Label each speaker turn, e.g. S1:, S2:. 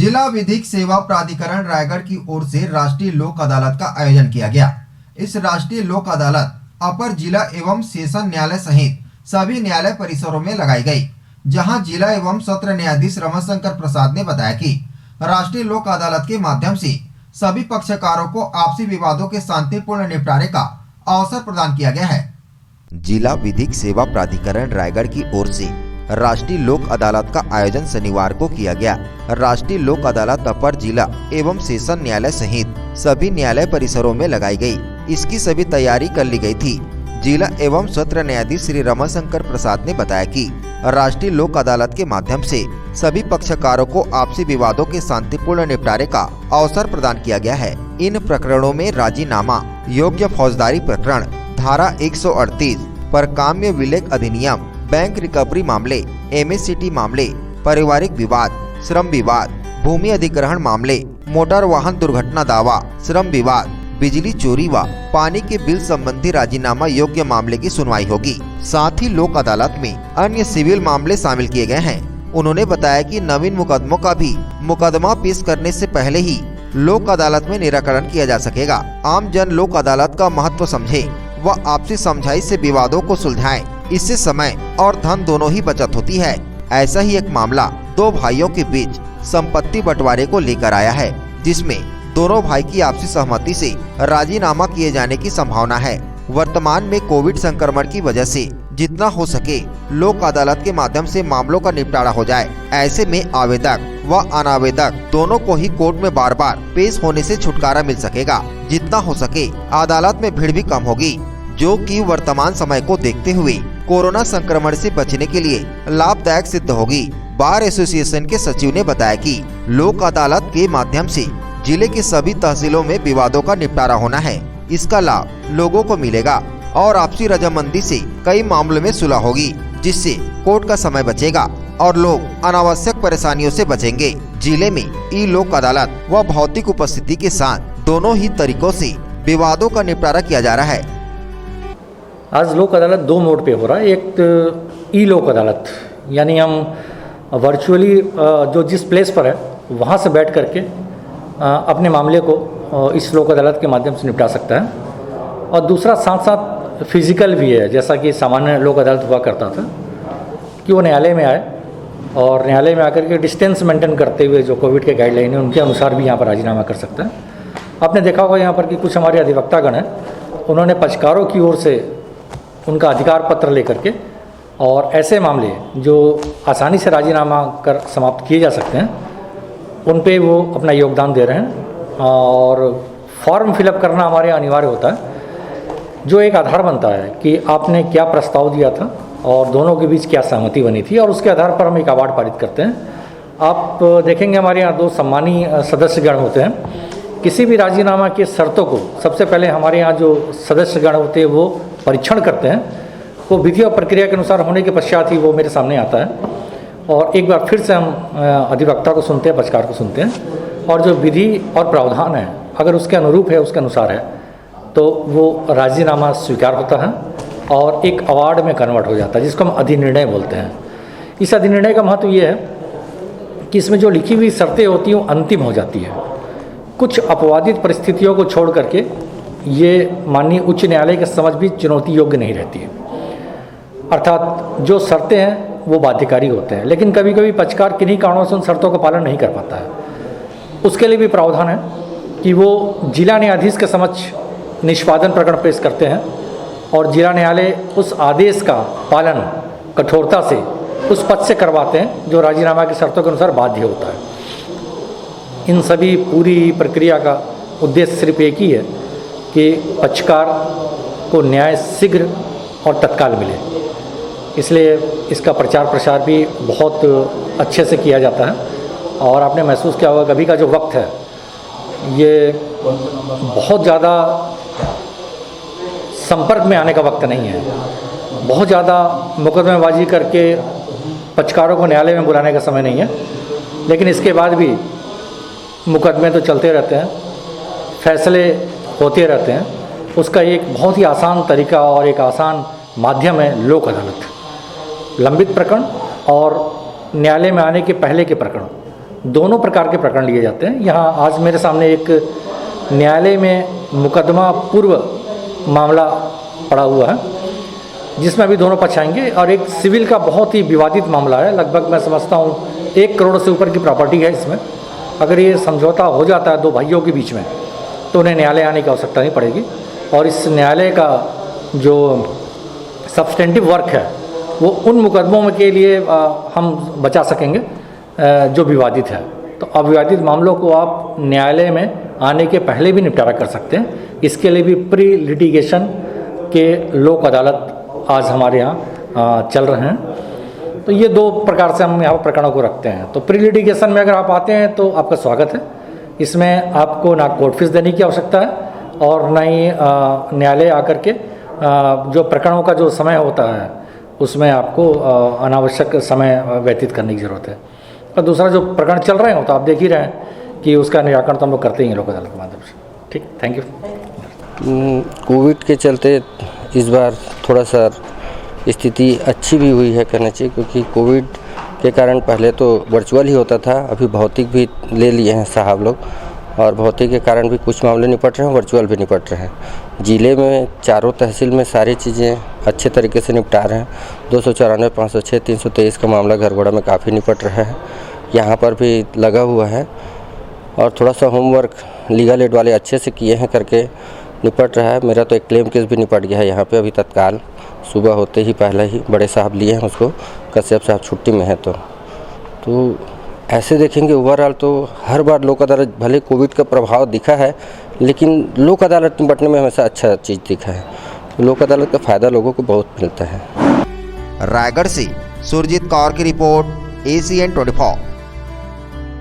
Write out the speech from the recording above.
S1: जिला विधिक सेवा प्राधिकरण रायगढ़ की ओर से राष्ट्रीय लोक अदालत का आयोजन किया गया। इस राष्ट्रीय लोक अदालत अपर जिला एवं सेशन न्यायालय सहित सभी न्यायालय परिसरों में लगाई गई, जहां जिला एवं सत्र न्यायाधीश रमाशंकर प्रसाद ने बताया कि राष्ट्रीय लोक अदालत के माध्यम से सभी पक्षकारों को आपसी विवादों के शांतिपूर्ण निपटारे का अवसर प्रदान किया गया है।
S2: जिला विधिक सेवा प्राधिकरण रायगढ़ की ओर से राष्ट्रीय लोक अदालत का आयोजन शनिवार को किया गया। राष्ट्रीय लोक अदालत अपर जिला एवं सेशन न्यायालय सहित सभी न्यायालय परिसरों में लगाई गई। इसकी सभी तैयारी कर ली गई थी। जिला एवं सत्र न्यायाधीश श्री रमाशंकर प्रसाद ने बताया कि राष्ट्रीय लोक अदालत के माध्यम से सभी पक्षकारों को आपसी विवादों के शांतिपूर्ण निपटारे का अवसर प्रदान किया गया है। इन प्रकरणों में राजीनामा, योग्य फौजदारी प्रकरण, धारा 138, परकाम्य विलेख अधिनियम, बैंक रिकवरी मामले, MSCT मामले, पारिवारिक विवाद, श्रम विवाद, भूमि अधिग्रहण मामले, मोटर वाहन दुर्घटना दावा, श्रम विवाद, बिजली चोरी व पानी के बिल संबंधी राजीनामा योग्य मामले की सुनवाई होगी। साथ ही लोक अदालत में अन्य सिविल मामले शामिल किए गए हैं। उन्होंने बताया कि नवीन मुकदमों का भी मुकदमा पेश करने से पहले ही लोक अदालत में निराकरण किया जा सकेगा। आम जन लोक अदालत का महत्व समझे व आपसी समझाई से विवादों को सुलझाएं। इससे समय और धन दोनों ही बचत होती है। ऐसा ही एक मामला दो भाइयों के बीच संपत्ति बंटवारे को लेकर आया है, जिसमें दोनों भाई की आपसी सहमति से राजीनामा किए जाने की संभावना है। वर्तमान में कोविड संक्रमण की वजह से जितना हो सके लोक अदालत के माध्यम से मामलों का निपटारा हो जाए। ऐसे में आवेदक व अनावेदक दोनों को ही कोर्ट में बार बार पेश होने से छुटकारा मिल सकेगा। जितना हो सके अदालत में भीड़ भी कम होगी, जो कि वर्तमान समय को देखते हुए कोरोना संक्रमण से बचने के लिए लाभदायक सिद्ध होगी। बार एसोसिएशन के सचिव ने बताया कि लोक अदालत के माध्यम से जिले के सभी तहसीलों में विवादों का निपटारा होना है। इसका लाभ लोगों को मिलेगा और आपसी रजामंदी से कई मामलों में सुलह होगी, जिससे कोर्ट का समय बचेगा और लोग अनावश्यक परेशानियों से बचेंगे। जिले में ई लोक अदालत व भौतिक उपस्थिति के साथ दोनों ही तरीकों से विवादों का निपटारा किया जा रहा है।
S3: आज लोक अदालत दो मोड पे हो रहा है। एक तो ई लोक अदालत, यानी हम वर्चुअली जो जिस प्लेस पर है वहाँ से बैठ करके अपने मामले को इस लोक अदालत के माध्यम से निपटा सकता है। और दूसरा साथ साथ फिजिकल भी है, जैसा कि सामान्य लोक अदालत हुआ करता था कि वो न्यायालय में आए और न्यायालय में आकर के डिस्टेंस मेंटेन करते हुए जो कोविड के गाइडलाइन है उनके अनुसार भी यहाँ पर राजीनामा कर सकता है। आपने देखा होगा यहाँ पर कि कुछ हमारे अधिवक्तागण हैं, उन्होंने पक्षकारों की ओर से उनका अधिकार पत्र लेकर के और ऐसे मामले जो आसानी से राजीनामा कर समाप्त किए जा सकते हैं उन पे वो अपना योगदान दे रहे हैं। और फॉर्म फिलअप करना हमारे यहाँ अनिवार्य होता है, जो एक आधार बनता है कि आपने क्या प्रस्ताव दिया था और दोनों के बीच क्या सहमति बनी थी, और उसके आधार पर हम एक अवार्ड पारित करते हैं। आप देखेंगे हमारे यहाँ दो सम्मानीय सदस्यगण होते हैं। किसी भी राजीनामा के शर्तों को सबसे पहले हमारे यहाँ जो सदस्यगण होते हैं वो परीक्षण करते हैं। वो विधि और प्रक्रिया के अनुसार होने के पश्चात ही वो मेरे सामने आता है और एक बार फिर से हम अधिवक्ता को सुनते हैं, पक्षकार को सुनते हैं, और जो विधि और प्रावधान है अगर उसके अनुरूप है, उसके अनुसार है, तो वो राजीनामा स्वीकार होता है और एक अवार्ड में कन्वर्ट हो जाता है, जिसको हम अधिनिर्णय बोलते हैं। इस अधिनिर्णय का महत्व ये है कि इसमें जो लिखी हुई शर्तें होती हैं वो अंतिम हो जाती है। कुछ अपवादित परिस्थितियों को छोड़ करके ये माननीय उच्च न्यायालय के समझ भी चुनौती योग्य नहीं रहती है। अर्थात जो शर्तें हैं वो बाध्यकारी होते हैं, लेकिन कभी कभी पक्षकार किन्हीं कारणों से उन शर्तों का पालन नहीं कर पाता है। उसके लिए भी प्रावधान है कि वो जिला न्यायाधीश के समक्ष निष्पादन प्रकरण पेश करते हैं और जिला न्यायालय उस आदेश का पालन कठोरता से उस पद से करवाते हैं जो राजीनामा की शर्तों के अनुसार बाध्य होता है। इन सभी पूरी प्रक्रिया का उद्देश्य सिर्फ एक ही है कि पक्षकार को न्याय शीघ्र और तत्काल मिले। इसलिए इसका प्रचार प्रसार भी बहुत अच्छे से किया जाता है। और आपने महसूस किया होगा, अभी का जो वक्त है ये बहुत ज़्यादा संपर्क में आने का वक्त नहीं है। बहुत ज़्यादा मुकदमेबाजी करके पक्षकारों को न्यायालय में बुलाने का समय नहीं है, लेकिन इसके बाद भी मुकदमे तो चलते रहते हैं, फैसले होते रहते हैं। उसका एक बहुत ही आसान तरीका और एक आसान माध्यम है लोक अदालत। लंबित प्रकरण और न्यायालय में आने के पहले के प्रकरण दोनों प्रकार के प्रकरण लिए जाते हैं। यहाँ आज मेरे सामने एक न्यायालय में मुकदमा पूर्व मामला पड़ा हुआ है, जिसमें अभी दोनों पक्ष आएंगे, और एक सिविल का बहुत ही विवादित मामला है। लगभग मैं समझता हूँ 1 करोड़ से ऊपर की प्रॉपर्टी है इसमें। अगर ये समझौता हो जाता है दो भाइयों के बीच में तो उन्हें न्यायालय आने की आवश्यकता नहीं पड़ेगी, और इस न्यायालय का जो सब्सटेंटिव वर्क है वो उन मुकदमों के लिए हम बचा सकेंगे जो विवादित है। तो अविवादित मामलों को आप न्यायालय में आने के पहले भी निपटारा कर सकते हैं। इसके लिए भी प्री लिटिगेशन के लोक अदालत आज हमारे यहाँ चल रहे हैं। तो ये 2 प्रकार से हम यहाँ प्रकरणों को रखते हैं। तो प्री लिटिगेशन में अगर आप आते हैं तो आपका स्वागत है। इसमें आपको ना कोर्ट फीस देने की आवश्यकता है और ना ही न्यायालय आकर के जो प्रकरणों का जो समय होता है उसमें आपको अनावश्यक समय व्यतीत करने की ज़रूरत है। और दूसरा जो प्रकरण चल रहे हो तो आप देख ही रहे हैं कि उसका निराकरण तो हम लोग करते ही हैं लोक अदालत के माध्यम से। ठीक, थैंक यू।
S4: कोविड के चलते इस बार थोड़ा सा स्थिति अच्छी भी हुई है कहना चाहिए, क्योंकि कोविड के कारण पहले तो वर्चुअल ही होता था, अभी भौतिक भी ले लिए हैं साहब लोग, और भौतिक के कारण भी कुछ मामले निपट रहे हैं, वर्चुअल भी निपट रहे हैं। ज़िले में चारों तहसील में सारी चीज़ें अच्छे तरीके से निपटा रहे हैं। 294, 506, 323 का मामला घरघोड़ा में काफ़ी निपट रहा है, यहाँ पर भी लगा हुआ है। और थोड़ा सा होमवर्क लीगल एड वाले अच्छे से किए हैं करके निपट रहा है। मेरा तो एक क्लेम केस भी निपट गया है यहाँ पे अभी तत्काल, सुबह होते ही पहले ही बड़े साहब लिए हैं उसको, कश्यप साहब छुट्टी में है। तो ऐसे देखेंगे ओवरऑल तो हर बार लोक अदालत, भले कोविड का प्रभाव दिखा है लेकिन लोक अदालत निपटने में हमेशा अच्छा चीज़ दिखा है। लोक अदालत का फ़ायदा लोगों को बहुत मिलता है।
S2: रायगढ़ से सुरजीत कौर की रिपोर्ट, ACN 24।